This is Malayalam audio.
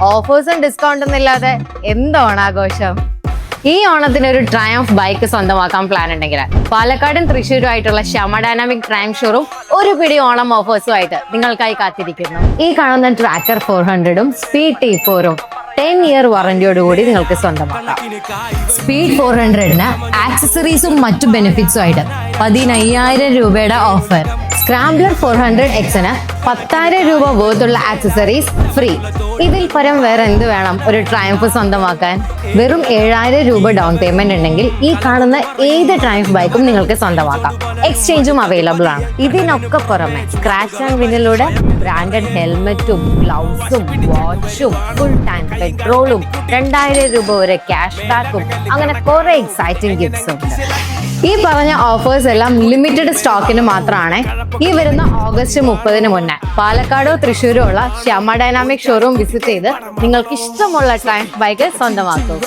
ഓഫേഴ്സും ഡിസ്കൗണ്ടും ഇല്ലാതെ എന്ത് ഓണാഘോഷം. ഈ ഓണത്തിന് ഒരു ട്രയംഫ് ബൈക്ക് സ്വന്തമാക്കാൻ പ്ലാൻ ഉണ്ടെങ്കിൽ പാലക്കാടും തൃശ്ശൂരും ആയിട്ടുള്ള ഷമ ഡൈനാമിക് ട്രയംഫ് ഷോറൂം ഒരു പിടി ഓണം ഓഫേഴ്സും ആയിട്ട് നിങ്ങൾക്കായി കാത്തിരിക്കുന്നു. ഈ കാണുന്ന ട്രാക്കർ 400ഉം സ്പീഡ് T4ഉം 10-year വാറന്റിയോടുകൂടി നിങ്ങൾക്ക് സ്വന്തമാക്കാം. സ്പീഡ് 400ന് ആക്സസറീസും മറ്റു ബെനിഫിറ്റ്സും ആയിട്ട് 15,000 രൂപയുടെ ഓഫർ. സ്ക്രാംബ്ലർ 400Xന് 10,000 രൂപ വേർത്തുള്ള ആക്സസറീസ് ഫ്രീ. ഇതിൽ പരം വേറെ എന്ത് വേണം ഒരു ട്രയംഫ് സ്വന്തമാക്കാൻ? വെറും 7,000 രൂപ ഡൗൺ പേയ്മെന്റ് ഉണ്ടെങ്കിൽ ഈ കാണുന്ന ഏത് ട്രയംഫ് ബൈക്കും നിങ്ങൾക്ക് സ്വന്തമാക്കാം. എക്സ്ചേഞ്ചും അവൈലബിൾ ആണ്. ഇതിനൊക്കെ പുറമെ സ്ക്രാച്ച് ആൻഡ് വിനിലൂടെ ബ്രാൻഡഡ് ഹെൽമെറ്റും ഗ്ലൗസും വാച്ചും ഫുൾ ടാങ്ക് പെട്രോളും 2,000 രൂപ വരെ ക്യാഷ് ബാക്കും അങ്ങനെ കുറെ എക്സൈറ്റിംഗ് ഗിഫ്റ്റ്സും ഉണ്ട്. ഈ പറഞ്ഞ ഓഫേഴ്സ് എല്ലാം ലിമിറ്റഡ് സ്റ്റോക്കിന് മാത്രമാണ്. ഈ വരുന്ന ഓഗസ്റ്റ് 30-ന് മുന്നേ പാലക്കാടോ തൃശ്ശൂരോ ഉള്ള ഷമ ഡൈനാമിക് ഷോറൂം വിസിറ്റ് ചെയ്ത് നിങ്ങൾക്ക് ഇഷ്ടമുള്ള ട്രയംഫ് ബൈക്ക് സ്വന്തമാക്കൂ.